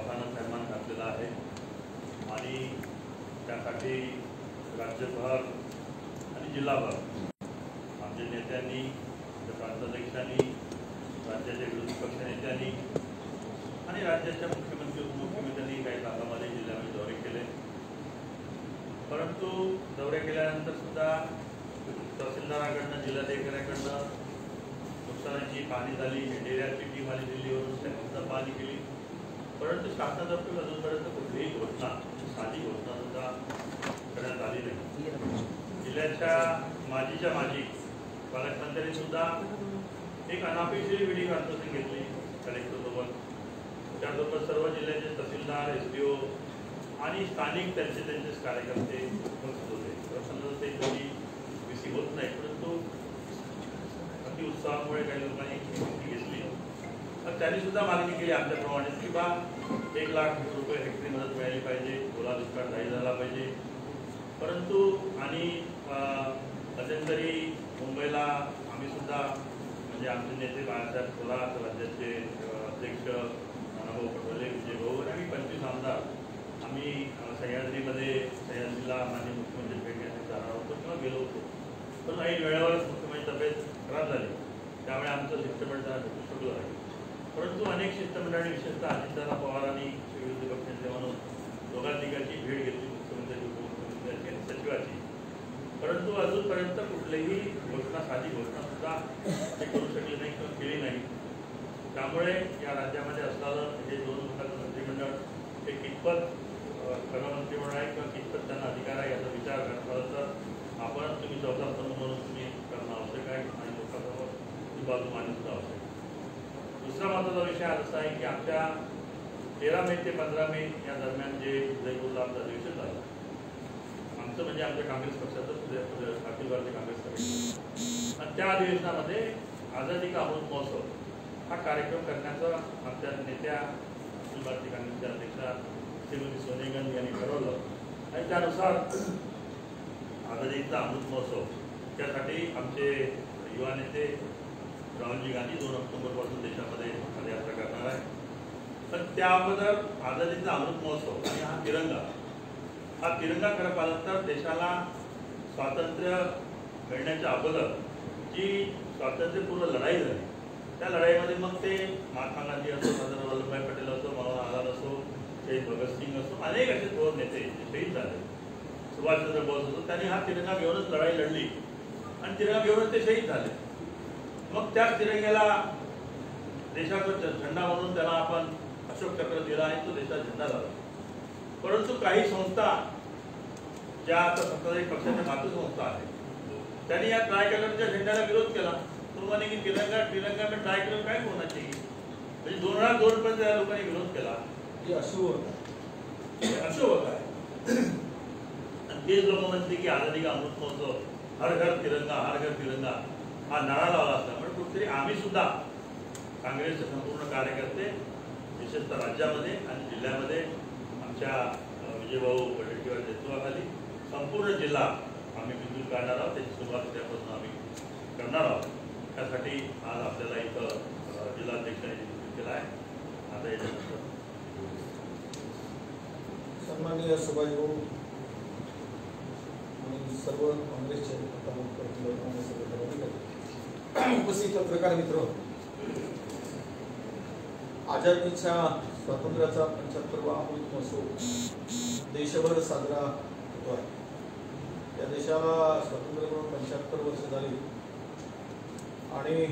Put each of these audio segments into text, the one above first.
प्रवाहानं थैमान घातलेला आहे आणि त्यासाठी राज्यभर आणि जिल्हाभर आमच्या नेत्यांनी, प्रांताध्यक्षांनी, राज्याच्या विरोधी पक्ष नेत्यांनी आणि राज्याच्या मुख्यमंत्री उपमुख्यमंत्र्यांनी काही भागामध्ये जिल्ह्यामध्ये दौरे केले. परंतु दौरे केल्यानंतर सुद्धा तहसीलदाराकडनं, जिल्हाधिकाऱ्याकडनं नुकसानाची पाहणी झाली. डेऱ्याची टीम आली दिल्लीवरून, त्यांनी पाहणी केली. परंतु शासनातर्फे अजूनपर्यंत कुठलीही घोषणा, साधी घोषणा सुद्धा करण्यात आली नाही. जिल्ह्याच्या माजीच्या माजी पालकमंत्र्यांनी सुद्धा एक अनपेक्षित व्हिडिओ कॉन्फरन्सिंग घेतली कलेक्टरसोबत. त्यासोबत सर्व जिल्ह्याचे तहसीलदार, SDO आणि स्थानिक त्यांचे कार्यकर्ते उपस्थित होते. समजा ते कधी विसी होत नाही, परंतु अति उत्साहामुळे काही लोकांनी घेतली. तर त्यांनी सुद्धा मागणी केली आमच्याप्रमाणे की बा 1 लाख रुपये हेक्टरी मदत मिळाली पाहिजे, ओला दुष्काळ जाहीर झाला पाहिजे. परंतु आणि मध्यंतरी मुंबईला आम्ही सुद्धा म्हणजे आमचे नेते बाळासाहेब थोरात, राज्याचे अध्यक्ष नानाभाऊ पटोले, विजय भाऊ आणि आम्ही 25 आमदार आम्ही सह्याद्रीमध्ये सह्याद्रीला माननीय मुख्यमंत्री भेट घेण्यासाठी जाणार होतो किंवा गेलो होतो. पण काही वेळेवरच मुख्यमंत्री तब्येत खराब झाली, त्यामुळे आमचं शिष्टमंडळ जरा भेटू शकलो नाही. परंतु अनेक शिष्टमंडळांनी, विशेषतः अजितदादा पवार आणि विरोधी पक्षनेते म्हणून दोघांतिघांची भेट घेतली, मुख्यमंत्र्यांची, उपमुख्यमंत्र्यांची आणि सचिवाची. परंतु अजूनपर्यंत कुठलीही घोषणा, साधी घोषणा सुद्धा ते करू शकले नाही किंवा केली नाही. त्यामुळे या राज्यामध्ये असणारं हे 2 लोकांचं मंत्रिमंडळ हे कितपत खरं मंत्रिमंडळ आहे किंवा कितपत त्यांना अधिकार आहे याचा विचार करता तर आपण तुम्ही चौथा स्तंभ म्हणून तुम्ही करणं आवश्यक आहे आणि लोकांसमोर ती बाजू मांडणं सुद्धा आवश्यक आहे. दुसरा महत्त्वाचा विषय असा आहे की आमच्या 13 मे ते 15 मे या दरम्यान जे उदयपूरला आमचं अधिवेशन झालं, आमचं म्हणजे आमच्या काँग्रेस पक्षाचं, अखिल भारतीय काँग्रेस पक्ष, आणि त्या अधिवेशनामध्ये आझादी का अमृत महोत्सव हा कार्यक्रम करण्याचं आमच्या नेत्या, अखिल भारतीय काँग्रेसच्या अध्यक्षा श्रीमती सोनिया गांधी यांनी ठरवलं. आणि त्यानुसार आझादीचा अमृत महोत्सव त्यासाठी आमचे युवा नेते राहुलजी गांधी 2 ऑक्टोबरपासून देशामध्ये पदयात्रा करणार आहे. पण त्या अगोदर आझादीचा अमृत महोत्सव आणि हा तिरंगा खरं पाहिलं तर देशाला स्वातंत्र्य मिळण्याच्या अगोदर जी स्वातंत्र्यपूर्व लढाई झाली, त्या लढाईमध्ये मग ते महात्मा गांधी असो, सरदार वल्लभभाई पटेल असो, मौलाना आझाद असो, शहीद भगतसिंग असो, अनेक असे थोर नेते जे शहीद झाले, सुभाषचंद्र बोस असो, त्यांनी हा तिरंगा घेऊनच लढाई लढली आणि तिरंगा घेऊनच ते शहीद झाले. मग त्याच तिरंग्याला देशाचा झेंडा म्हणून त्याला आपण अशोक चक्र दिला आणि तो देशाचा झेंडा झाला. परंतु काही संस्था ज्या आता सत्ताधारी पक्षाच्या मातृसंस्था आहेत, त्यांनी या ट्रायकलरच्या झेंड्याला विरोध केला. तो म्हणे की तिरंगा में ट्रायकलर काय होना चाहिए. म्हणजे 2002 पर्यंत या लोकांनी विरोध केला. अशुभ होत आहे. आणि तेच लोक म्हणते की आझादी का अमृत महोत्सव, हर घर तिरंगा, हर घर तिरंगा हा नारा लावला असल्यामुळे कुठेतरी आम्ही सुद्धा काँग्रेसचे संपूर्ण कार्यकर्ते, विशेषतः राज्यामध्ये आणि जिल्ह्यामध्ये आमच्या विजयभाऊ वडेट्टीवार नेतृत्वाखाली संपूर्ण जिल्हा आम्ही बिंदू काढणार आहोत. त्याची सुरुवात त्यापासून आम्ही करणार आहोत. त्यासाठी आज आपल्याला इथं जिल्हाध्यक्षांनी नियुक्त केला आहे. आता याच्यानंतर सन्माननीय सुभाषभाऊ आणि सर्व काँग्रेसचे उपस्थित पत्रकार मित्र, आझादीच्या स्वातंत्र्याचा 75वा अमृत महोत्सव देशभर साजरा होतो आहे. या देशाला स्वातंत्र्य मिळून 75 वर्ष झाली आणि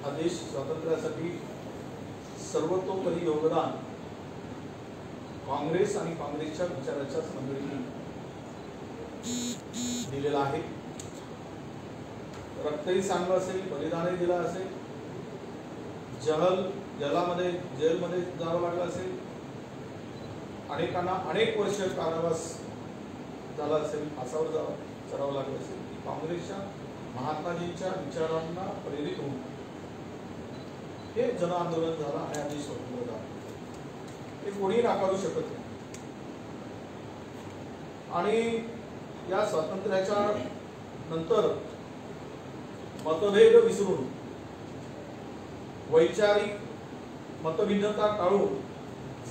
हा देश स्वातंत्र्यासाठी सर्वतोपरी योगदान काँग्रेस आणि काँग्रेसच्या विचाराच्याच मंडळींनी दिलेला आहे. रक्तही सांडलं असेल, बलिदानही दिलं असेल, जेलमध्ये जावं लागलं असेल, अनेकांना अनेक वर्ष कारावास झाला असेल, फासावर चढावं लागलं असेल. काँग्रेसच्या महात्माजींच्या विचारांना प्रेरित होऊन हे जन आंदोलन झालं आणि आधी स्वतंत्र झालं. हे कोणी नाकारू शकत नाही. आणि या स्वातंत्र्याच्या नंतर मतभेद विसरून, वैचारिक मतभिन्नता टाळून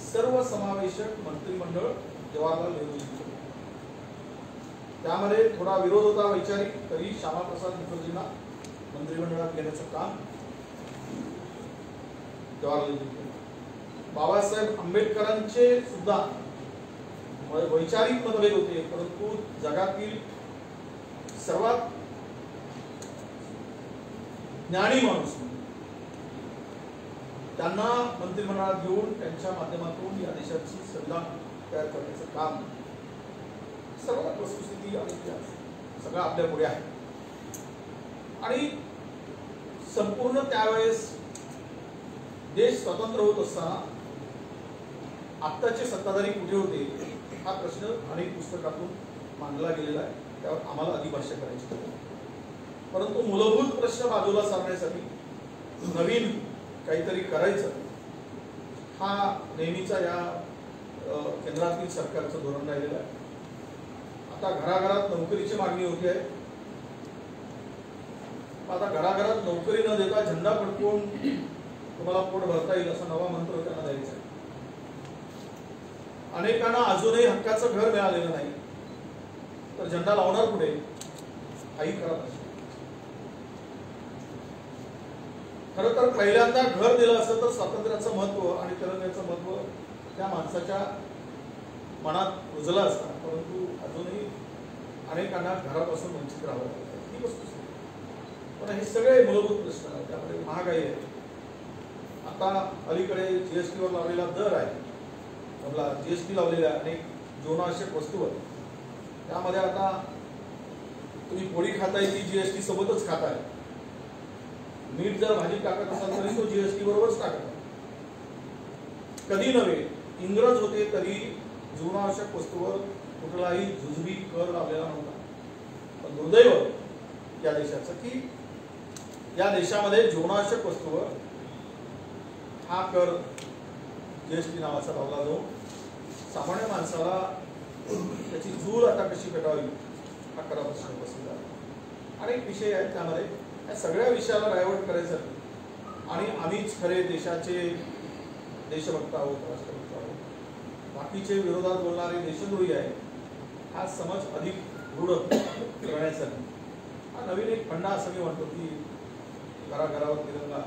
सर्वसमावेशक मंत्रिमंडळ जवाहरलाल नेहरूजींचं. त्यामध्ये थोडा विरोध होता वैचारिक, तरी श्यामाप्रसाद मुखर्जींना मंत्रिमंडळात घेण्याचं काम जवाहरलालजी केलं. बाबासाहेब आंबेडकरांचे सुद्धा वैचारिक मतभेद होते, परंतु जगातील सर्वात ज्ञानी माणूस त्यांना मंत्रिमंडळात घेऊन त्यांच्या माध्यमातून या देशाची संविधान तयार करण्याचं काम, सर्वात वस्तुस्थिती आणि इतिहास सगळं आपल्या पुढे आहे. आणि संपूर्ण त्यावेळेस देश स्वतंत्र होत असताना आत्ताचे सत्ताधारी कुठे होते हा प्रश्न अनेक पुस्तकातून मांडला गेलेला आहे. त्यावर आम्हाला अधिक भाष्य करायचे. परंतु मूलभूत प्रश्न बाजूला सारण्यासाठी नवीन काहीतरी करायचं हा नेहमीचा या केंद्रातील सरकारचं धोरण राहिलेलं आहे. आता घराघरात नोकरीची मागणी होती आहे. आता घराघरात नोकरी न देता झेंडा फडकवून तुम्हाला पोट भरता येईल असा नवा मंत्र त्यांना द्यायचा आहे. अनेकांना अजूनही हक्काचं घर मिळालेलं नाही, तर झेंडा लावणार कुठे हाही खरा प्रश्न. खरं तर पहिल्यांदा घर दिलं असतं तर स्वातंत्र्याचं महत्व आणि तिरंग्याचं महत्व त्या माणसाच्या मनात रुजलं असतं. परंतु अजूनही अनेकांना घरापासून वंचित राहावं लागतं, ही वस्तू. पण हे सगळे मूलभूत प्रश्न आहेत. त्यामध्ये महागाई आहे. आता अलीकडे जीएसटीवर लावलेला दर आहे, आपला जीएसटी लावलेला आहे अनेक जीवनावश्यक वस्तूवर. त्यामध्ये आता तुम्ही पोळी खाताय ती जीएसटी सोबतच खाताय. मीठ जर भाजी टाकत असाल तरी तो जीएसटी बरोबरच टाकत. कधी नव्हे इंग्रज होते तरी जीवनावश्यक वस्तूवर कुठलाही जुजबी कर लावलेला नव्हता. पण दुर्दैव या देशाचं की या देशामध्ये जीवनावश्यक वस्तूवर हा कर जीएसटी नावाचा लावला जाऊन सामान्य माणसाला त्याची झूल आता कशी पेटावी हा खरा प्रश्न उपस्थित आहे. अनेक विषय आहेत त्यामध्ये. या सगळ्या विषयाला डायव्हर्ट करायचं आणि आम्हीच खरे देशाचे देशभक्त आहोत, राष्ट्रभक्त आहोत, बाकीचे विरोधात बोलणारे देशद्रोही आहे हा समज अधिक दृढ करण्यासाठी हा नवीन एक फंडा असं मी म्हणतो की घराघरावर तिरंगा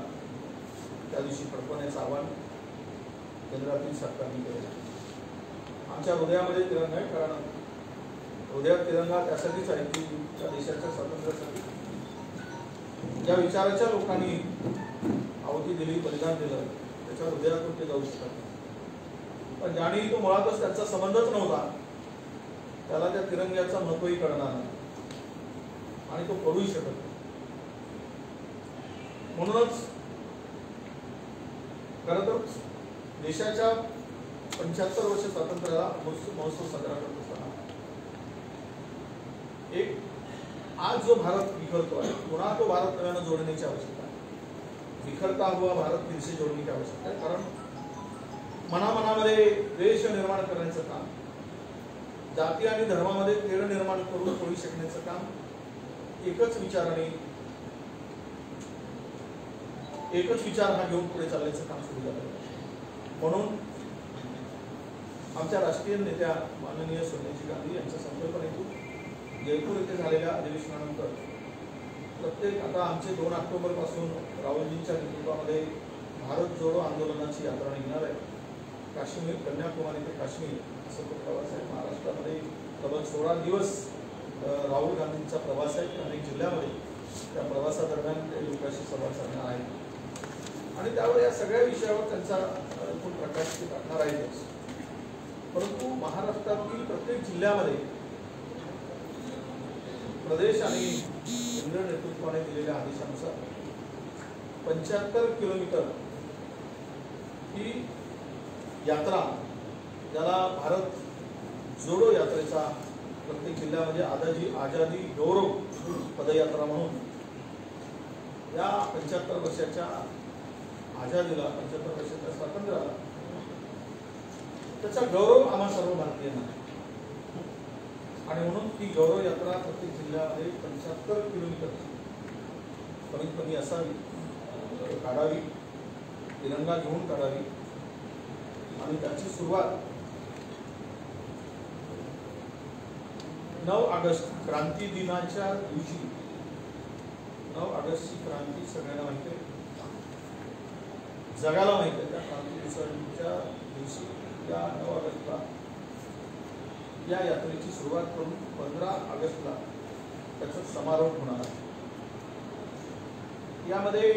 त्या दिवशी फडकवण्याचं आव्हान केंद्रातील सरकारने केलं. आमच्या हृदयामध्ये तिरंगा आहे, कारण हृदयात तिरंगा त्यासाठीच आहे की त्या देशाच्या स्वातंत्र्यासाठी ज्या विचाराच्या लोकांनी आहुती दिली, बलिदान दिलं, त्याच्या हृदयातून ते जाऊ शकतात. पण ज्याने तो मुळातच त्यांचा संबंधच नव्हता त्याला त्या तिरंग्याचं महत्वही कळणार नाही आणि तो कळूही शकत नाही. म्हणूनच खरं तर देशाच्या 75 वर्ष स्वातंत्र्याला महोत्सव साजरा करत असताना एक आज जो भारत विखरतो आहे पुन्हा तो भारत नव्यानं जोडण्याची आवश्यकता आहे. विखरता हुआ भारत फिर से जोडणे की आवश्यकता आहे. कारण मनामनामध्ये द्वेष निर्माण करण्याचं काम, जाती आणि धर्मामध्ये तेढ निर्माण करून होऊ शकण्याचं काम एकच विचार हा घेऊन पुढे चालण्याचं काम सुरू झालं. म्हणून आमच्या राष्ट्रीय नेत्या माननीय सोनिया गांधी यांच्या संकल्पनेतून जयपूर येथे झालेल्या अधिवेशनानंतर प्रत्येक आता आमचे 2 ऑक्टोबर पासून राहुलजींच्या नेतृत्वामध्ये भारत जोडो आंदोलनाची यात्रा निघणार आहे. काश्मीर, कन्याकुमारी ते काश्मीर असं तो प्रवास आहे. महाराष्ट्रामध्ये तब्बल 16 दिवस राहुल गांधींचा प्रवास आहे. अनेक जिल्ह्यामध्ये त्या प्रवासादरम्यान ते लोकांशी संवाद साधणार आहेत आणि त्यावर या सगळ्या विषयावर त्यांचा प्रकाश ते टाकणार आहेतच. परंतु महाराष्ट्रातील प्रत्येक जिल्ह्यामध्ये प्रदेश आणि केंद्र नेतृत्वाने दिलेल्या आदेशानुसार 75 किलोमीटर ही यात्रा, ज्याला भारत जोडो यात्रेचा प्रत्येक जिल्ह्यामध्ये आझादी गौरव पदयात्रा म्हणून या 75 वर्षाच्या आझादीला, 75 वर्षाच्या स्वातंत्र्याला त्याचा गौरव आम्हा सर्व भारतीयांना आहे. आणि म्हणून ती गौरव यात्रा प्रत्येक जिल्ह्यामध्ये 75 किलोमीटर कमीत कमी असावी, काढावी, तिरंगा घेऊन काढावी आणि त्याची सुरुवात 9 ऑगस्ट क्रांती दिनाच्या दिवशी, 9 ऑगस्टची क्रांती सगळ्यांना माहिती आहे, जगाला माहिती आहे. त्या क्रांती दिवसाच्या दिवशी या 9 ऑगस्टला या यात्रेची सुरुवात करून 15 ऑगस्टला त्याचा समारोप होणार आहे. यामध्ये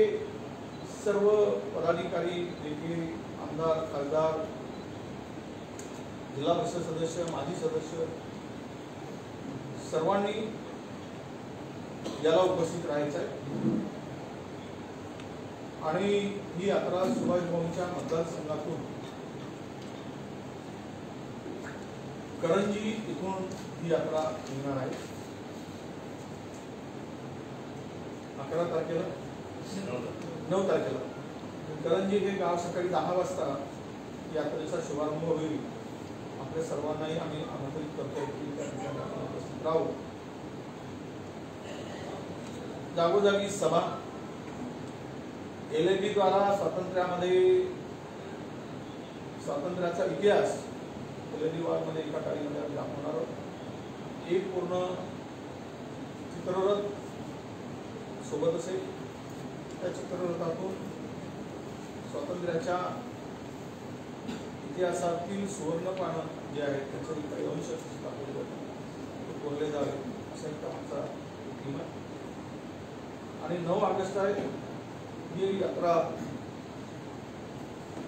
सर्व पदाधिकारी, नेते, आमदार, खासदार, जिल्हा परिषद सदस्य, माजी सदस्य सर्वांनी याला उपस्थित राहायचं आहे. आणि ही यात्रा सुभाषभाऊंच्या मतदारसंघातून करंजी इथून ही यात्रा निघणार आहे. 11 तारखेला 9 तारखेला करंजी हे गाव सकाळी 10 वाजता यात्रेचा शुभारंभ होईल. आपल्या सर्वांनाही आम्ही आमंत्रित करतो की त्या ठिकाणी आपण उपस्थित राहू. जागोजागी सभा, LLB द्वारा स्वातंत्र्याचा इतिहास LLB मध्ये एका टाळीमध्ये आम्ही दाखवणार आहोत. एक पूर्ण चित्ररथ सोबत असेल. त्या चित्ररथातून स्वातंत्र्याच्या इतिहासातील सुवर्णपानं जे आहेत त्याचे काही अंश दाखवले जातात, ते बोलले जावे असा एक आमचा थीम आहे. आणि 9 ऑगस्ट आहे ही यात्रा.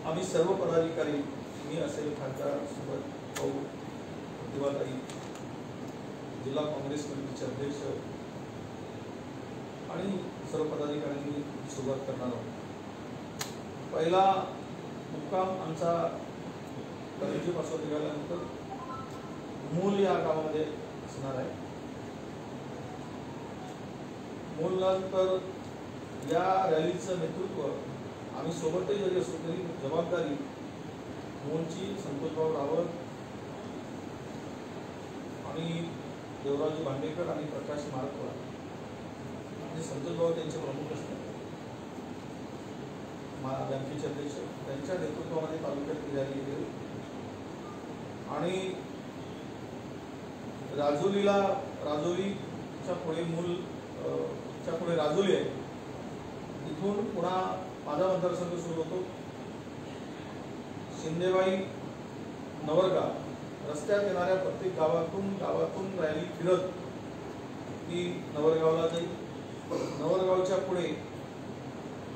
आम्ही सर्व पदाधिकारी, मी असेल, खासदार सोबत भाऊ, प्रतिभाताई, जिल्हा काँग्रेस कमिटीचे अध्यक्ष आणि सर्व पदाधिकाऱ्यांनी सुरुवात करणार आहोत. पहिला मुक्काम आमचा करंजीपासून निघाल्यानंतर मूल या गावामध्ये असणार आहे. मूलनंतर या रॅलीचं नेतृत्व आम्ही सोबतही जरी असलो तरी जबाबदारी मूलची संतोषभाऊ रावत आणि देवराजी भांडेकर आणि प्रकाश मारकवाड म्हणजे संतोषभाऊ त्यांचे प्रमुख असतात, बँकेचे अध्यक्ष, त्यांच्या नेतृत्वामध्ये तालुक्यात रॅली गेली. आणि राजोलीच्या पुढे च्या पुढे राजोली आहे. इथून पुन्हा माझा मतदारसंघ सुरू होतो. शिंदेबाई नवरगाव रस्त्यात येणाऱ्या प्रत्येक गावातून रॅली फिरत ती नवरगावला जाईल. नवरगावच्या पुढे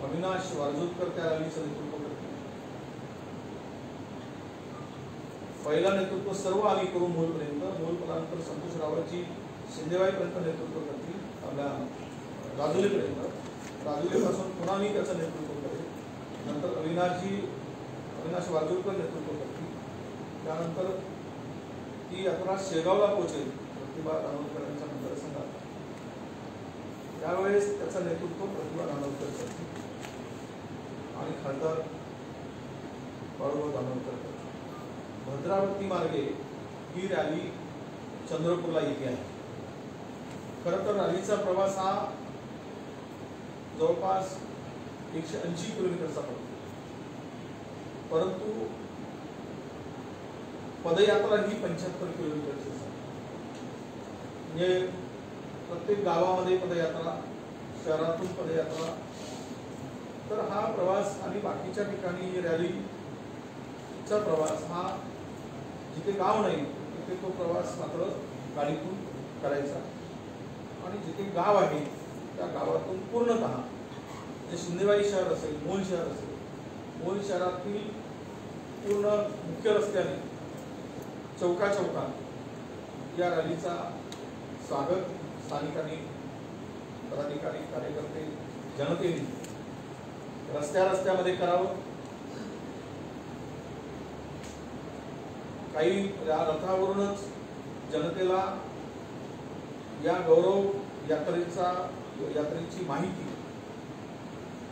अविनाश वारजूतकर त्या रॅलीचं नेतृत्व करतील. पहिला नेतृत्व सर्व आम्ही करू मूलपर्यंत संतोष रावतजी शिंदेबाईपर्यंत नेतृत्व करतील. आपल्या राजुलीपासून पुन्हा मी त्याचं नेतृत्व करेल. नंतर अविनाश वारजूतकर नेतृत्व करतील. त्यानंतर ती यात्रा शेगावला पोहोचेल प्रतिभा रानोलकर यांच्या मतदारसंघात. त्यावेळेस त्याचं नेतृत्व प्रतिभा रानोलकर करतील आणि खासदार बाळूभाऊ दानोलकर करतील. भद्रावती मार्गे ही रॅली चंद्रपूरला येते आहे. खरं तर रॅलीचा प्रवास हा जवळपास 180 किलोमीटरचा पडतो, परंतु पदयात्रा ही 75 किलोमीटरची असते. म्हणजे प्रत्येक गावामध्ये पदयात्रा, शहरातून पदयात्रा. तर हा प्रवास आणि बाकीच्या ठिकाणी रॅलीचा प्रवास हा जिथे गाव नाही तिथे तो प्रवास मात्र गाडीतून करायचा. आणि जिथे गाव आहे त्या गावातून पूर्णतः जे शिंदेवाई शहर असेल, मूल शहर असेल, मूल शहरातील पूर्ण मुख्य रस्त्याने चौकात या रॅलीचा स्वागत स्थानिकांनी, पदाधिकारी, कार्यकर्ते, जनतेने रस्त्यामध्ये करावं. काही रथावरूनच जनतेला या गौरव यात्रेची माहिती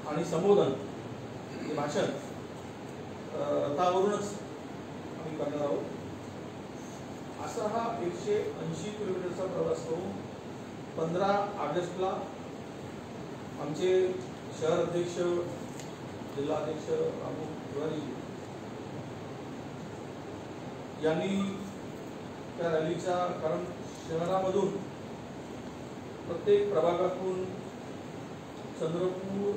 आणि संबोधन, भाषण रथावरूनच आम्ही करणार आहोत. असा हा 180 किलोमीटरचा प्रवास करून 15 ऑगस्टला आमचे शहर अध्यक्ष, जिल्हा अध्यक्ष रामू तिवारी यांनी त्या रॅलीच्या, कारण शहरामधून प्रत्येक प्रभागातून चंद्रपूर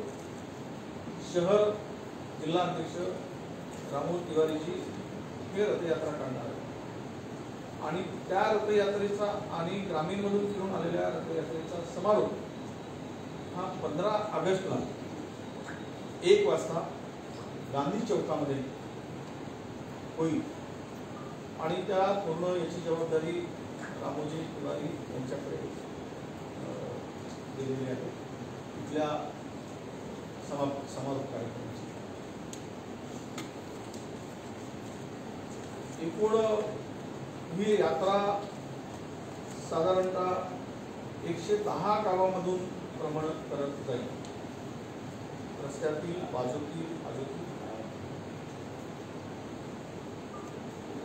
शहर जिल्हाध्यक्ष रामोद तिवारीजी हे रथयात्रा काढणार आहे आणि त्या रथयात्रेचा आणि ग्रामीणमधून फिरून आलेल्या रथयात्रेचा समारोप हा 15 ऑगस्टला 1 वाजता गांधी चौकामध्ये होईल आणि त्या पूर्ण याची जबाबदारी रामोजी तिवारी यांच्याकडे दिलेली आहे तिथल्या समारोप कार्यक्रमाची. एकूण ही यात्रा साधारणतः 110 गावामधून भ्रमण करत जाईल. रस्त्यातील, बाजूतील, आजूतील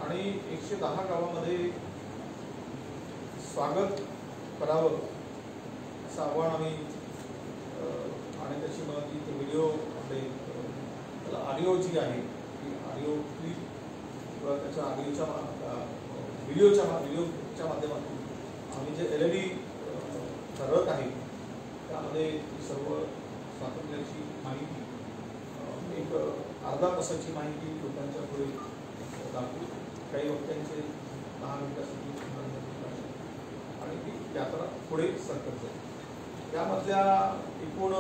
आणि 110 गावामध्ये स्वागत करावं असं आव्हान आम्ही आणि त्याची मला ती व्हिडिओ आपले ऑडिओ जी आहे ती ऑडिओ क्लिप किंवा त्याच्या ऑडिओच्या व्हिडिओच्या माध्यमातून आम्ही जे LED रथ आहे त्यामध्ये सर्व स्वातंत्र्याची माहिती एक अर्धा तासाची माहिती लोकांच्या पुढे दाखवू. काही वक्त्यांचे 10 मिनिटासाठी आणि ती यात्रा पुढे सरकत जाईल. यामधल्या एकूण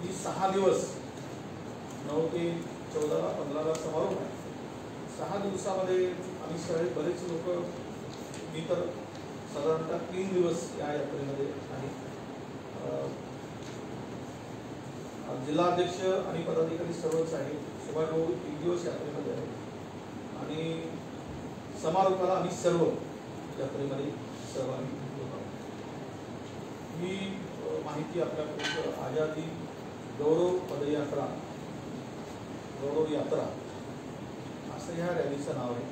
ही 6 दिवस 9 ते 14ला 15ला समारोप आहे. 6 दिवसामध्ये आम्ही सगळे बरेच लोक, मी तर साधारणतः 3 दिवस या यात्रेमध्ये आहे. जिल्हाध्यक्ष आणि पदाधिकारी सर्वच आहे. सुभाषभाऊ 1 दिवस यात्रेमध्ये आहे आणि समारोपाला आम्ही सर्व यात्रेमध्ये सहभागी होत आहोत. ही माहिती आपल्याकडे आझादी गौरव पदयात्रा, गौरव यात्रा असं ह्या रॅलीचं नाव आहे.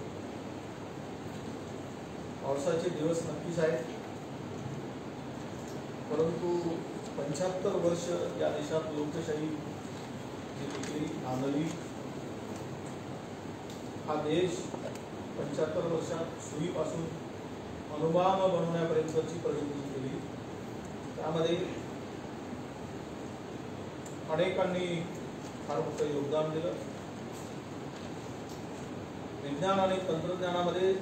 पावसाचे दिवस नक्कीच आहेत, परंतु 75 वर्ष या देशात लोकशाही जी टिकली, नांदली, हा देश 75 वर्षात सुईपासून अणुबॉम्ब बनवण्यापर्यंतची प्रगती केली. त्यामध्ये अनेकांनी फार मोठं योगदान दिलं. विज्ञान आणि तंत्रज्ञानामध्ये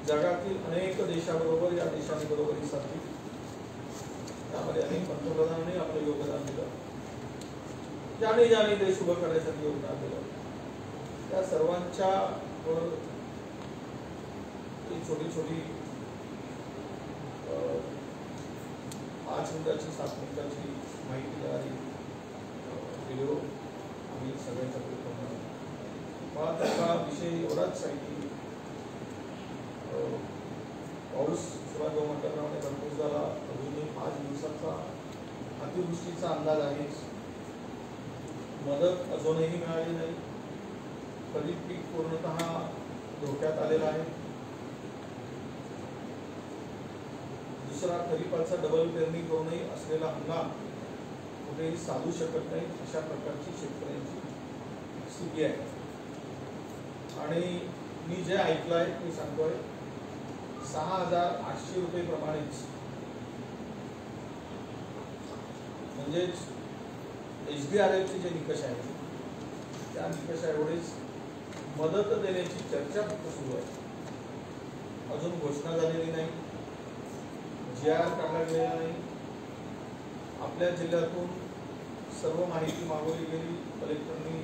जगातील अनेक देशाबरोबर या देशाने बरोबरी साधली. त्यामध्ये अनेक पंतप्रधानांनी आपलं योगदान दिलं. ज्याने देश उभं करण्यासाठी योगदान दिलं. त्या सर्वांच्या वर छोटी छोटी 5 मिनिटाची 7 मिनिटाची माहिती देणारी व्हिडिओ आम्ही सगळ्यांच्याकडे करणार आहोत. मला त्याचा विषय एवढाच आहे की पाऊस सुभाषभाऊ म्हटल्याप्रमाणे भरपूर झाला. अजूनही 5 दिवसाचा अतिवृष्टीचा अंदाज आहे. मदत अजूनही मिळाली नाही. खरीप पीक पूर्णतः धोक्यात आलेला आहे. दुसरा खरीपाचा डबल पेरणी करूनही असलेला हंगाम कुठेही साधू शकत नाही अशा प्रकारची शेतकऱ्यांची स्थिती आहे. आणि मी जे ऐकलं आहे ते सांगतोय, 6,800 रुपये प्रमाणेच, म्हणजेच HDRFचे जे निकष आहेत त्या निकषा एवढेच मदत देण्याची चर्चा फक्त सुरू आहे. अजून घोषणा झालेली नाही, GR काढला गेलेला नाही. आपल्या जिल्ह्यातून सर्व माहिती मागवली गेली. कलेक्टरनी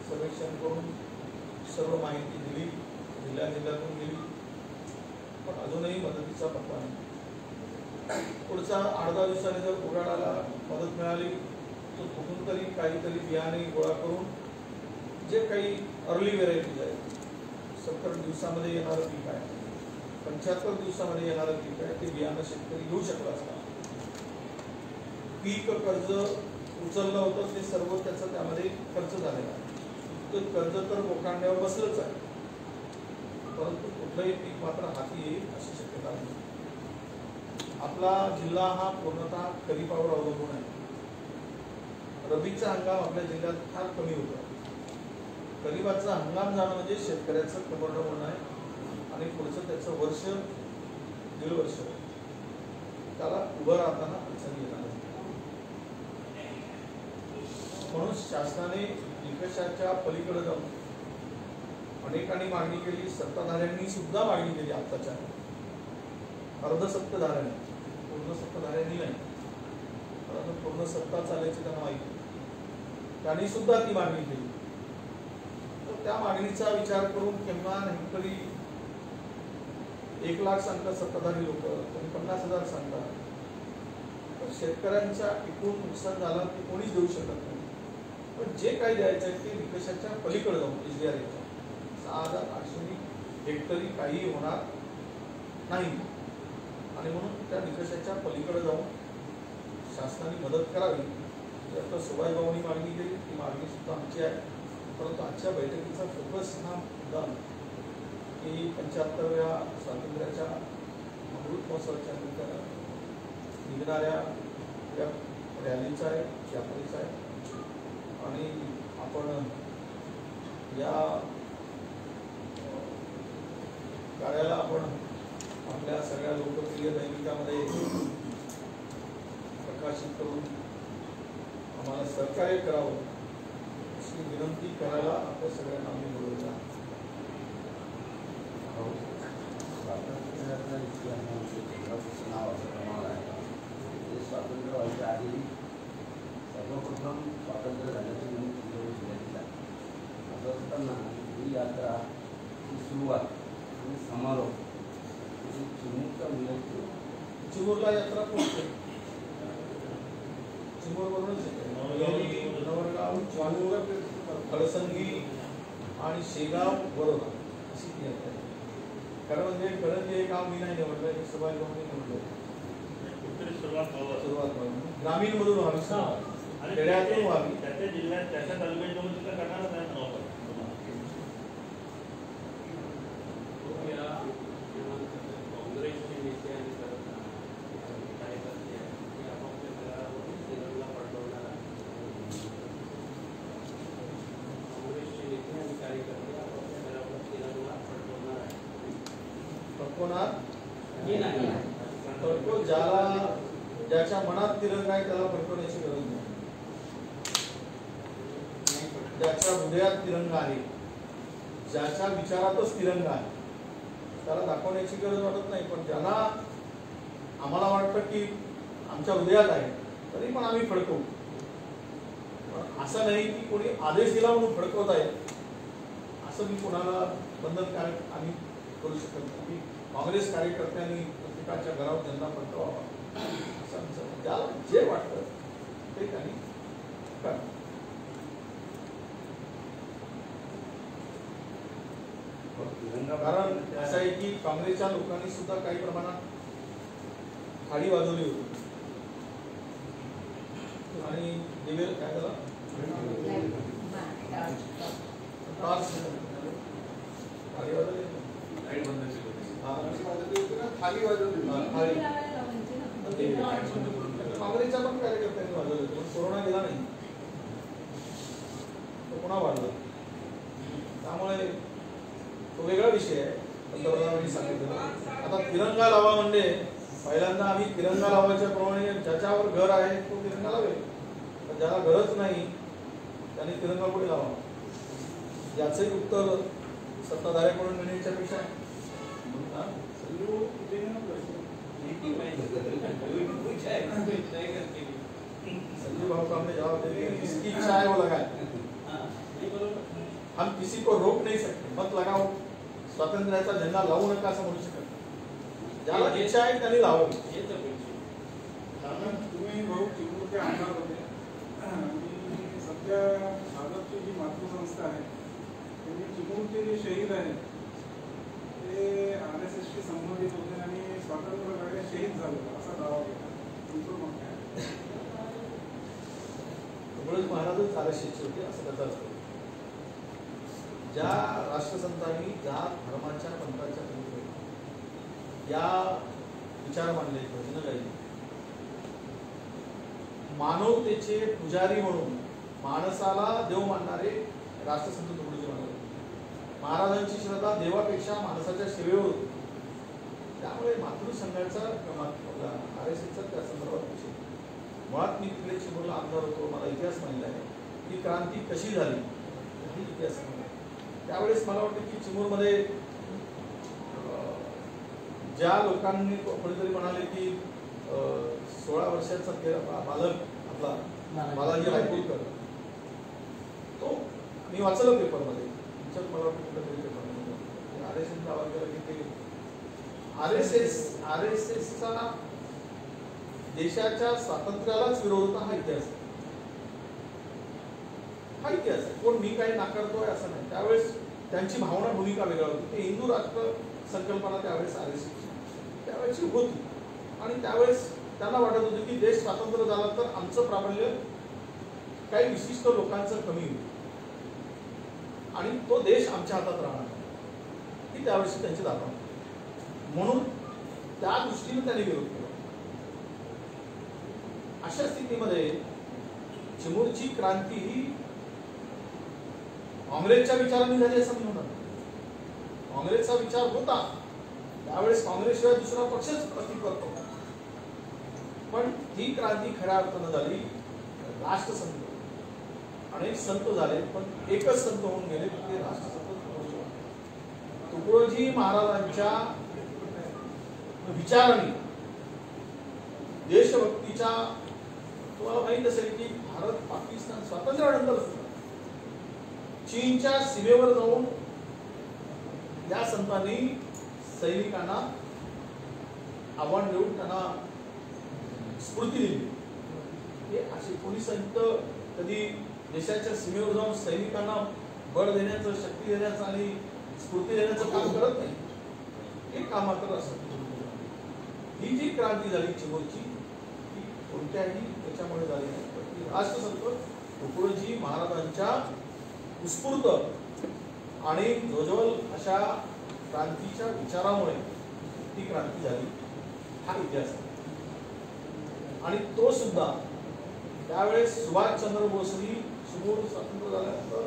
सर्वेक्षण करून सर्व माहिती दिली, जिल्ह्यातून दिली, पण अजूनही मदतीचा पत्ता नाही. पुढचा 8-10 दिवसांनी जर उघाडाला मदत मिळाली तर कुठून तरी काहीतरी बियाणे गोळा करून जे काही अर्ली व्हेरायटीज आहेत, 70 दिवसामध्ये येणारं पीक आहे, 75 दिवसामध्ये येणारं पीक आहे, ते बियाणं शेतकरी घेऊ शकला असता. पीक कर्ज उचललं होतं ते सर्व त्याचं त्यामध्ये खर्च झालेला आहे. तर कर्ज तर बोकांड्यावर बसलंच आहे, परंतु कुठलंही पीक मात्र हाती येईल अशी शक्यता नाही. आपला जिल्हा हा पूर्णतः खरीपावर अवलंबून आहे. रबीचा हंगाम आपल्या जिल्ह्यात फार कमी होता. गरीबाचा हंगाम जाणं म्हणजे शेतकऱ्याचं कबरडं होणं आहे आणि पुढचं त्याचं वर्ष 1.5 वर्ष त्याला उभं राहताना अडचणी येणार आहे. म्हणून शासनाने निकषाच्या पलीकडे जाऊन अनेकांनी मागणी केली, सत्ताधाऱ्यांनी सुद्धा मागणी केली. आताच्या अर्धसत्ताधाऱ्यांनी, पूर्ण सत्ताधाऱ्यांनी नाही, परंतु पूर्ण सत्ता चालायची त्यांना माहिती, त्यांनी सुद्धा ती मागणी केली. तर त्या मागणीचा विचार करून किमान हेक्टरी 1 लाख सांगतात सत्ताधारी लोक, कोणी 50,000 सांगतात. तर शेतकऱ्यांच्या एकूण नुकसान झालं ते कोणीच देऊ शकत नाही. पण जे काही द्यायचं आहे ते निकषाच्या पलीकडे जाऊन SDRFच्या 6,800 हेक्टरी काही होणार नाही आणि म्हणून त्या निकषाच्या पलीकडे जाऊन शासनाने मदत करावी. आता सुभाषबाबूंनी मागणी केली, ती मागणी सुद्धा आमची आहे. परंतु आजच्या बैठकीचा फोकस हा मुद्दा की 75व्या स्वातंत्र्याच्या अमृत महोत्सवाच्या निमित्तानं निघणाऱ्या या रॅलीचा आहे, यात्रेचा आहे आणि आपण या कार्याला आपण आपल्या सगळ्या लोकप्रिय दैनिकामध्ये प्रकाशित करून आम्हाला सहकार्य करावं अशी विनंती करायला आपल्या सगळ्यांना आम्ही बोलवलं. स्वातंत्र्य व्हायच्या आधी सर्वप्रथम स्वातंत्र्य झाल्याची नोंद जिल्ह्यात असं असताना ही यात्रा ही सुरुवात आणि समारोप चिमूरचा उल्लेख चिमूरला यात्रा पोहोचते. चिमूरवरूनच नवरगाव, चांदूर, कळसंगी आणि शेगाव, बरोबर अशी ती यात्रा आहे. खरं म्हणजे कळंजी हे गाव मी नाही निवडलं, हे सुभाषबाबूंनी निवडलं. सुरुवात ग्रामीण मधून व्हावी, खेड्यातून व्हावी. त्याच्या जिल्ह्यात त्याच्या तालुक्यात करणारच आहे. काँग्रेसचे नेते आणि कार्यकर्ते आपापल्या घरावरून तिरंगा फडकवणार आहे. काँग्रेसचे नेते आणि कार्यकर्ते आपापल्या घरावर तिरंगा फडकवणार आहे. फडकवणार नाही, फडको ज्याला ज्याच्या मनात तिरंगा आहे त्याला फडकवण्याची गरज नाही. ज्याच्या हृदयात तिरंगा आहे, ज्याच्या विचारातच तिरंगा आहे त्याला दाखवण्याची गरज वाटत नाही. पण ज्यांना आम्हाला वाटतं की आमच्या हृदयात आहे तरी पण आम्ही फडकवू. असं नाही की कोणी आदेश दिला म्हणून फडकवत आहे असं मी कोणाला बंधनकारक आम्ही करू शकत नाही. काँग्रेस कार्यकर्त्यांनी प्रत्येकाच्या घरावर झेंडा फडकवावा असं आमचं, त्याला जे वाटतं ते त्यांनी करा. कारण असं आहे की काँग्रेसच्या लोकांनी सुद्धा काही प्रमाणात थाळी वाजवली होती आणि दिवेल काय झालं थाळी वाजवली, खाली वाजवली. काँग्रेसच्या पण कार्यकर्त्यांनी वाजवले होते, पण कोरोना गेला नाही, तो पुन्हा वाढला. त्यामुळे तो वेगळा विषय आहे. पंतप्रधानांनी सांगितलं आता तिरंगा लावा म्हणजे पहिल्यांदा आम्ही तिरंगा लावायच्या प्रमाणे ज्याच्यावर घर आहे तो तिरंगा लावेल, पण ज्याला घरच नाही त्याने तिरंगा कुठे लावा. याचंही उत्तर सत्ताधाऱ्याकडून मिळण्याच्या पेक्षा संजीव भाऊ सामने जवाब देंगे किसकी इच्छा है वो लगाए. हम किसी को रोक नहीं सकते, मत लगाओ स्वातंत्र्याचा झेंडा लावू नका असं म्हणू शकत. ज्याला इच्छा आहे त्यांनी लावावी. तुम्ही भाऊ चिमूरचे आमदार होते आणि सध्या भाजपची जी मातृसंस्था आहे त्यांनी चिमूरचे जे शहीद आहेत ते RSSशी संबंधित होते आणि स्वातंत्र्य लढ्यात शहीद झाले असा दावा केला. तुमचं मत काय? तुकडोजी महाराजच RSSचे होते असं त्याचा असतो. ज्या राष्ट्रसंतांनी जात धर्माच्या पंथाच्या विरुद्ध या विचार मांडले, भजन गायली, मानवतेचे पुजारी म्हणून माणसाला देव मानणारे राष्ट्रसंत तुकडोजी महाराज. महाराजांची श्रद्धा देवापेक्षा माणसाच्या सेवेवर होती. त्यामुळे मातृसंघाचा RSSचा त्या संदर्भात विषय. मुळात मी तिकडे चिमूरला आमदार होतो, मला इतिहास माहिती आहे की क्रांती कशी झाली ही इतिहास माहिती आहे. त्यावेळेस मला वाटतं की चिमूरमध्ये ज्या लोकांनी कोणीतरी म्हणाले की 16 वर्षाचा बालक आपला बालाजी रायपूरकर, तो मी वाचलं पेपरमध्ये, तुमच्यात मला वाटतं कुठेतरी पेपरमध्ये RSSचा आवाज केला की ते RSSचा देशाच्या स्वातंत्र्यालाच विरोध होता. हा इतिहास आहे. कोण मी काही नाकारतोय असं नाही. त्यावेळेस त्यांची भावना भूमिका वेगळा होती. ते हिंदू राष्ट्र संकल्पना त्यावेळेस RSS त्यावेळेची होती आणि त्यावेळेस त्यांना वाटत होतं की देश स्वातंत्र्य झाला तर आमचं प्राबल्य काही विशिष्ट लोकांचं कमी होईल आणि तो देश आमच्या हातात राहणार ही त्यावेळेस त्यांची धारणा. म्हणून त्या दृष्टीने त्यांनी विरोध केला. अशा स्थितीमध्ये चिमूरची क्रांती ही काँग्रेसच्या विचारांनी झाली असं मी म्हणत. काँग्रेसचा विचार होता त्यावेळेस, काँग्रेसशिवाय दुसरा पक्षच अस्तित्वात होता, पण ही क्रांती खऱ्या अर्थानं झाली. राष्ट्रसंत अनेक संत झाले पण एकच संत होऊन गेले ते राष्ट्रसंत तुकडोजी महाराजांच्या विचारांनी, देशभक्तीच्या. तुम्हाला माहित असेल की भारत पाकिस्तान स्वातंत्र्यानंतर चीनच्या सीमेवर जाऊन या संतांनी सैनिकांना आव्हान देऊन त्यांना स्फूर्ती दिली. हे असे कोणी संत कधी देशाच्या सीमेवर जाऊन सैनिकांना बळ देण्याचं, शक्ती देण्याचं आणि स्फूर्ती देण्याचं काम करत नाही. हे काम मात्र असत. ही जी क्रांती झाली चिमूरची ती कोणत्याही त्याच्यामुळे झाली नाही. राष्ट्रसंत तुकडोजी महाराजांच्या उत्स्फूर्त आणि जोजवल अशा क्रांतीच्या विचारामुळे ती क्रांती झाली. हा इतिहास आहे. आणि तो सुद्धा त्यावेळेस सुभाषचंद्र बोसनी चिमूर स्वातंत्र्य झाल्यानंतर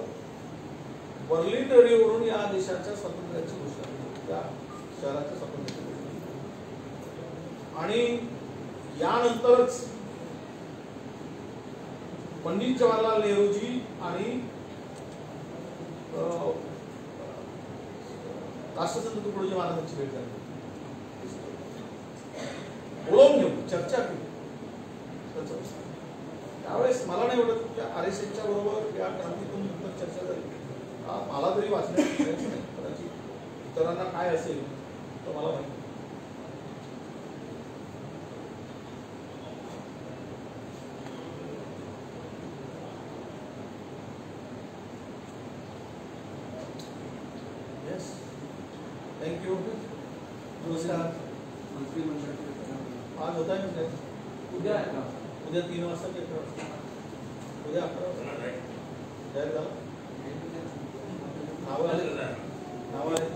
बर्लिन रेडिओवरून या देशाच्या स्वातंत्र्याची घोषणा केली, त्या शहराच्या स्वातंत्र्याची घोषणा केली. आणि यानंतरच पंडित जवाहरलाल नेहरूजी आणि राष्ट्रसंत तुकडोजी महाराजांची भेट झाली. बोलवून घेऊन चर्चा केली. त्यावेळेस मला नाही वाटत की RSSच्या बरोबर या क्रांतीतून चर्चा झाली. मला तरी वाचण्यात कदाचित इतरांना काय असेल तर मला माहिती. Yes, thank you. नमस्कार. आज होत आहे म्हणजे उद्या आहे का? उद्या 3 वाजता की 11 वाजता? उद्या 11 वाजता जाहीर झाला. नाव आहे